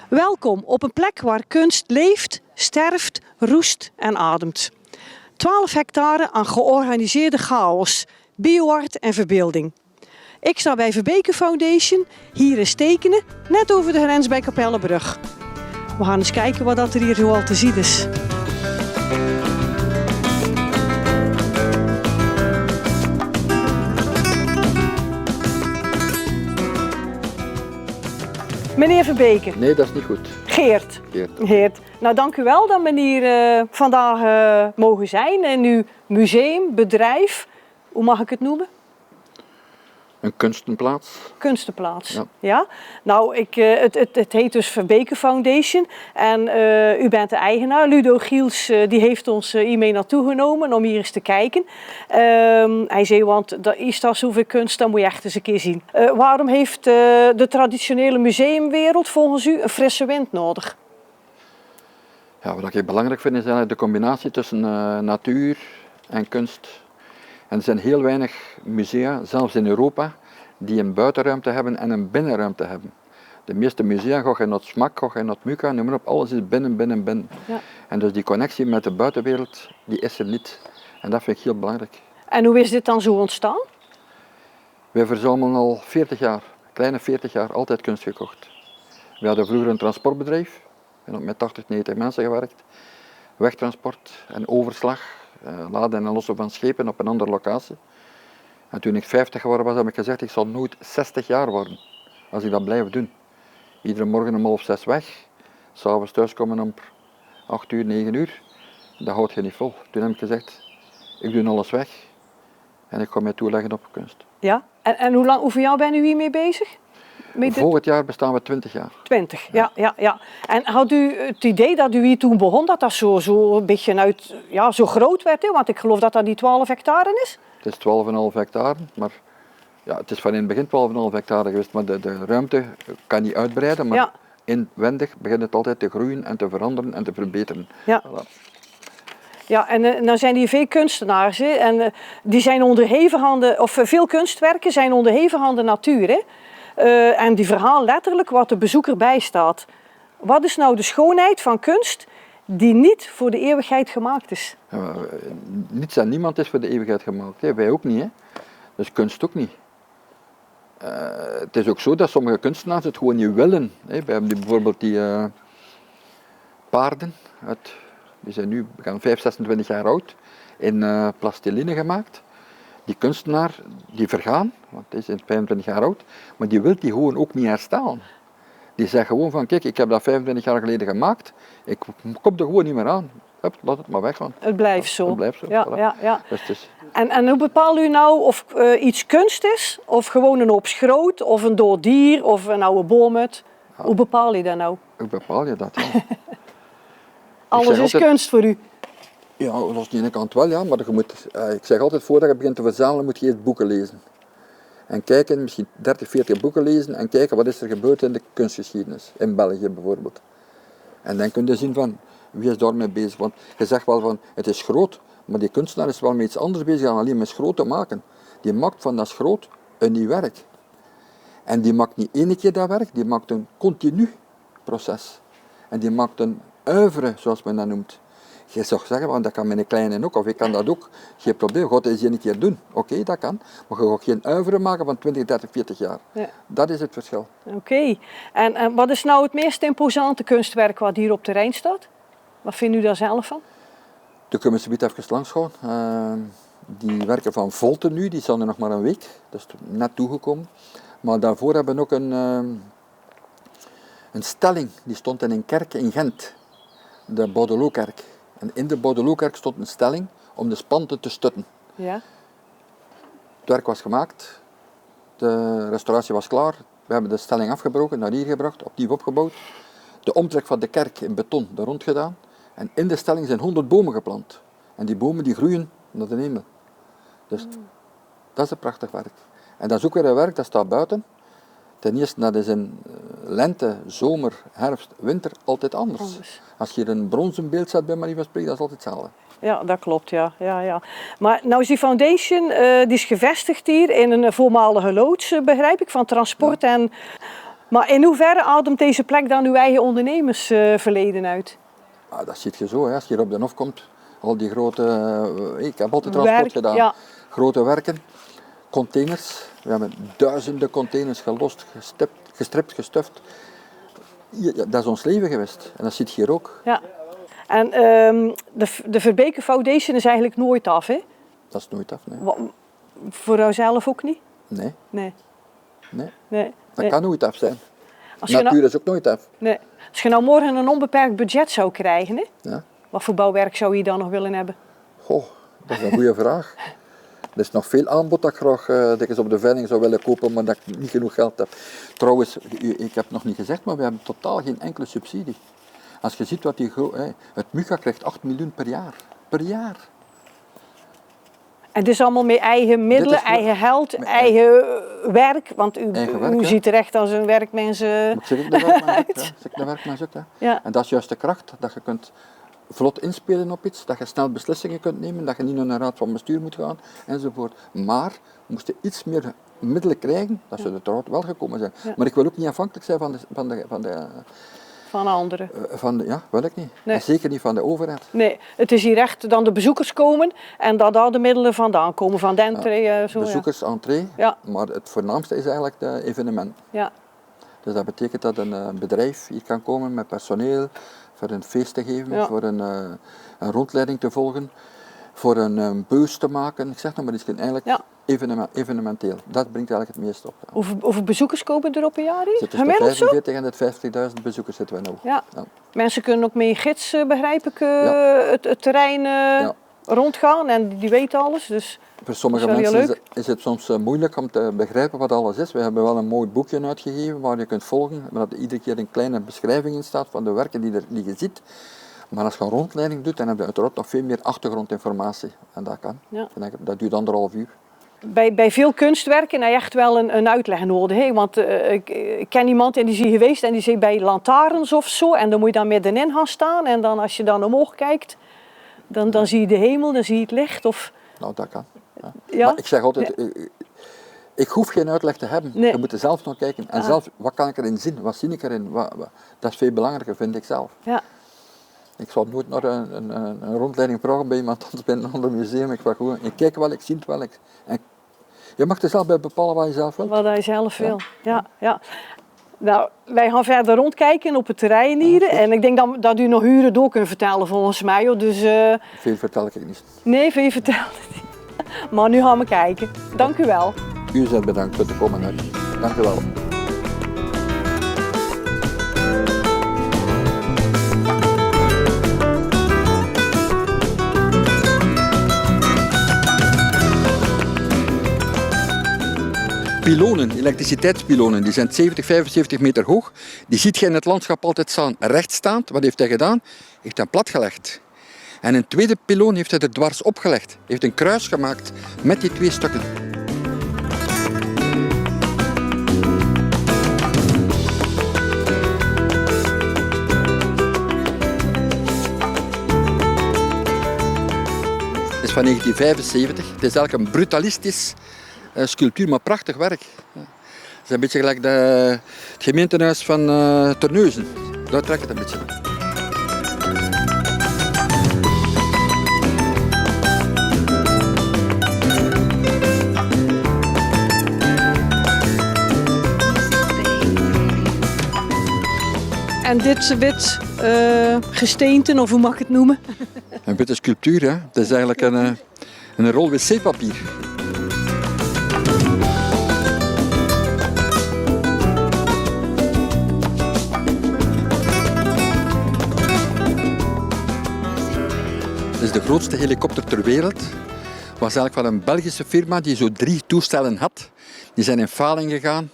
Welkom op een plek waar kunst leeft, sterft, roest en ademt. 12 hectare aan georganiseerde chaos, bioart en verbeelding. Ik sta bij Verbeke Foundation, hier in Stekene, net over de grens bij Kapellebrug. We gaan eens kijken wat er hier zoal te zien is. Meneer Verbeke. Nee, dat is niet goed. Geert. Geert. Geert. Nou, dank u wel dat we hier vandaag mogen zijn in uw museum, bedrijf. Hoe mag ik het noemen? Een kunstenplaats. Kunstenplaats. Ja. Ja? Nou, het heet dus Verbeke Foundation en u bent de eigenaar. Ludo Giels die heeft ons hier mee naartoe genomen om hier eens te kijken. Hij zei, want er is daar zoveel kunst, dat moet je echt eens een keer zien. Waarom heeft de traditionele museumwereld volgens u een frisse wind nodig? Ja, wat ik belangrijk vind is eigenlijk de combinatie tussen natuur en kunst. En er zijn heel weinig musea, zelfs in Europa, die een buitenruimte hebben en een binnenruimte hebben. De meeste musea, ga je naar het SMAK, ga je naar het MUCA, noem maar op, alles is binnen. Ja. En dus die connectie met de buitenwereld, die is er niet. En dat vind ik heel belangrijk. En hoe is dit dan zo ontstaan? Wij verzamelen al 40 jaar, kleine 40 jaar, altijd kunst gekocht. We hadden vroeger een transportbedrijf, en ook met 80, 90 mensen gewerkt. Wegtransport en overslag. Laden en lossen van schepen op een andere locatie. En toen ik 50 geworden was, heb ik gezegd, ik zal nooit 60 jaar worden, als ik dat blijf doen. Iedere morgen om 5:30 weg, s'avonds thuiskomen om 8 uur, 9 uur, dat houdt je niet vol. Toen heb ik gezegd, ik doe alles weg en ik ga mij toeleggen op kunst. Ja, en hoeveel jaar ben u hiermee bezig? Volgend jaar bestaan we 20 jaar. 20, ja. En had u het idee dat u hier toen begon, dat zo een beetje zo groot werd? Hè? Want ik geloof dat dat die 12 hectare is. Het is 12,5 hectare, maar ja, het is van in het begin 12,5 hectare geweest, maar de ruimte kan niet uitbreiden, maar inwendig begint het altijd te groeien en te veranderen en te verbeteren. Ja. Voilà. Ja, en nou zijn hier veel kunstenaars, hè? En die zijn onderhevig aan veel kunstwerken zijn onderhevig aan de natuur, hè? En die verhaal letterlijk wat de bezoeker bijstaat. Wat is nou de schoonheid van kunst die niet voor de eeuwigheid gemaakt is? Ja, niets en niemand is voor de eeuwigheid gemaakt. Hè. Wij ook niet. Hè. Dus kunst ook niet. Het is ook zo dat sommige kunstenaars het gewoon niet willen. Hè. We hebben bijvoorbeeld die paarden, die zijn nu 26 jaar oud, in plastiline gemaakt. Die kunstenaar, die vergaan, want hij is 25 jaar oud, maar die wil die gewoon ook niet herstellen. Die zegt gewoon van, kijk, ik heb dat 25 jaar geleden gemaakt, ik kom er gewoon niet meer aan. Hup, laat het maar weggaan. Het blijft zo. Het blijft zo. Ja, Voilà. ja. Dus en hoe bepaal u nou of iets kunst is, of gewoon een hoop schroot, of een dood dier, of een oude boomhut? Ja. Hoe bepaal je dat nou? Hoe bepaal je dat? Ja. Alles is kunst voor u. Ja, dat is de ene kant wel, ja, maar ik zeg altijd, voordat je begint te verzamelen, moet je eerst boeken lezen. En kijken, misschien 30, 40 boeken lezen en kijken wat is er gebeurd in de kunstgeschiedenis, in België bijvoorbeeld. En dan kun je zien van, wie is daarmee bezig, want je zegt wel van, het is groot, maar die kunstenaar is wel met iets anders bezig dan alleen met schroot te maken. Die maakt van dat schroot een nieuw werk. En die maakt niet één keer dat werk, die maakt een continu proces. En die maakt een oeuvre, zoals men dat noemt. Je zou zeggen, want dat kan met een kleine ook, of ik kan dat ook. Geen probleem, God is je een keer doen. Oké, dat kan. Maar je gaat geen oeuvre maken van 20, 30, 40 jaar. Ja. Dat is het verschil. Oké. En wat is nou het meest imposante kunstwerk wat hier op terrein staat? Wat vindt u daar zelf van? Toen kunnen we even langs gaan. Die werken van Volte nu, die zijn er nog maar een week. Dat is net toegekomen. Maar daarvoor hebben we ook een stelling, die stond in een kerk in Gent. De Baudelotkerk. En in de Baudelotkerk stond een stelling om de spanten te stutten. Ja. Het werk was gemaakt, de restauratie was klaar, we hebben de stelling afgebroken, naar hier gebracht, opnieuw opgebouwd. De omtrek van de kerk in beton daar rond gedaan. En in de stelling zijn 100 bomen geplant. En die bomen die groeien naar de hemel. Dus dat is een prachtig werk. En dat is ook weer een werk dat staat buiten. Ten eerste, dat is in lente, zomer, herfst, winter altijd anders. Als je een bronzen beeld zet bij manier van spreken, dat is altijd hetzelfde. Ja, dat klopt, ja. Maar nou is die foundation, die is gevestigd hier in een voormalige loods, begrijp ik, van transport. Ja. En Maar in hoeverre ademt deze plek dan uw eigen ondernemersverleden uit? Ah, dat ziet je zo, hè. Als je hier op de Hof komt, al die grote, ik heb altijd transport gedaan, Ja. grote werken, containers, we hebben duizenden containers gelost, gestript, gestuft. Ja, dat is ons leven geweest en dat zit hier ook. Ja. En de Verbeke Foundation is eigenlijk nooit af, hè? Dat is nooit af, nee. Voor jouzelf ook niet? Nee, Nee. nee. Nee. Dat kan nooit af zijn. Als je Natuur is ook nooit af. Nee. Als je nou morgen een onbeperkt budget zou krijgen, hè? Ja. Wat voor bouwwerk zou je dan nog willen hebben? Goh, dat is een goede vraag. Er is nog veel aanbod dat ik graag dikwijls op de veiling zou willen kopen, maar dat ik niet genoeg geld heb. Trouwens, ik heb het nog niet gezegd, maar we hebben totaal geen enkele subsidie. Als je ziet wat het MUGA krijgt 8 miljoen per jaar. Per jaar. En het is allemaal met eigen middelen, eigen geld, eigen werk. Want u ziet er echt als een werkmens Maar zeg ik de werkmens ook, hè. Ja. En dat is juist de kracht, dat je kunt vlot inspelen op iets, dat je snel beslissingen kunt nemen, dat je niet naar een raad van bestuur moet gaan, enzovoort. Maar moest je iets meer middelen krijgen, dat zou uiteraard wel gekomen zijn. Ja. Maar ik wil ook niet afhankelijk zijn van anderen. Ja, wil ik niet. Nee. En zeker niet van de overheid. Nee, het is hier echt dan de bezoekers komen en dat daar de middelen vandaan komen, van de entree. Bezoekers, entree, Ja. maar het voornaamste is eigenlijk de evenement. Ja. Dus dat betekent dat een bedrijf hier kan komen met personeel, voor een feest te geven, voor een rondleiding te volgen, voor een beurs te maken. Ik zeg nog maar iets, eigenlijk evenementeel. Dat brengt eigenlijk het meest op. Ja. Hoeveel bezoekers komen er op een jaar hier? Tussen de 45 en de 50.000 bezoekers zitten we nu. Ja. Ja. Mensen kunnen ook met een gids, begrijp ik, het terrein rondgaan en die weten alles. Dus voor sommige mensen is het soms moeilijk om te begrijpen wat alles is. We hebben wel een mooi boekje uitgegeven waar je kunt volgen, waar iedere keer een kleine beschrijving in staat van de werken die je ziet. Maar als je een rondleiding doet, dan heb je uiteraard nog veel meer achtergrondinformatie. En dat kan. Ja. Dat duurt 1,5 uur. Bij veel kunstwerken heb je echt wel een uitleg nodig. Hè? Want ik ken iemand en die is hier geweest en die zit bij lantaarns of zo. En dan moet je dan middenin gaan staan. En dan als je dan omhoog kijkt, dan zie je de hemel, dan zie je het licht. Of... Nou, dat kan. Ja. Ja? Maar ik zeg altijd, ik hoef geen uitleg te hebben. Nee. Je moet er zelf nog kijken. En zelf, wat kan ik erin zien? Wat zie ik erin? Dat is veel belangrijker, vind ik zelf. Ja. Ik zal nooit naar een rondleiding vragen bij iemand anders bij een ander museum. Ik kijk wel, ik zie het wel. Je mag er zelf bij bepalen wat je zelf wil. Wat hij zelf wil, ja. Nou, wij gaan verder rondkijken op het terrein hier. En ik denk dat u nog uren door kunt vertellen volgens mij. Hoor. Dus, veel vertel ik niet. Nee, veel vertellen niet. Maar nu gaan we kijken. Dank u wel. U bent bedankt voor het komen. Dank u wel. Pylonen, elektriciteitspylonen, die zijn 70, 75 meter hoog. Die ziet je in het landschap altijd staan, rechtstaand. Wat heeft hij gedaan? Heeft hij platgelegd. En een tweede pyloon heeft hij er dwars opgelegd. Hij heeft een kruis gemaakt met die twee stukken. Het is van 1975. Het is eigenlijk een brutalistisch sculptuur, maar prachtig werk. Het is een beetje gelijk het gemeentehuis van Terneuzen. Daar trekt het een beetje. En dit wit gesteenten, of hoe mag ik het noemen? Een witte sculptuur, hè? Het is eigenlijk een rol wc-papier. Het is de grootste helikopter ter wereld. Het was eigenlijk van een Belgische firma die zo 3 toestellen had. Die zijn in faling gegaan.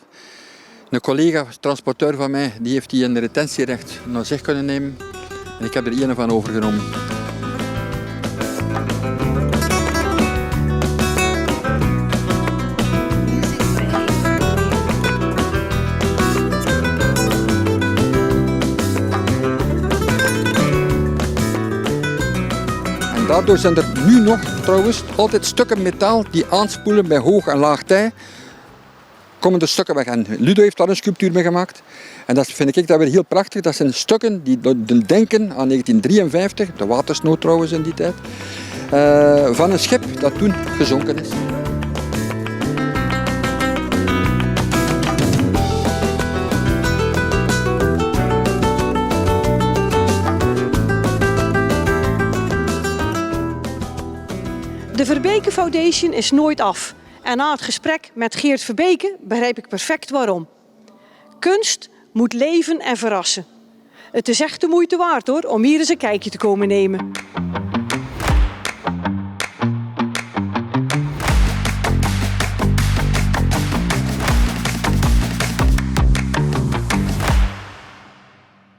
Een collega, transporteur van mij, die heeft die in retentierecht naar zich kunnen nemen. En ik heb er één van overgenomen. En daardoor zijn er nu nog trouwens altijd stukken metaal die aanspoelen bij hoog en laag tij. komen de stukken weg. En Ludo heeft daar een sculptuur mee gemaakt. En dat vind ik dat weer heel prachtig. Dat zijn stukken die doen denken aan 1953, de watersnood trouwens in die tijd, van een schip dat toen gezonken is. De Verbeke Foundation is nooit af. En na het gesprek met Geert Verbeke begrijp ik perfect waarom. Kunst moet leven en verrassen. Het is echt de moeite waard hoor, om hier eens een kijkje te komen nemen.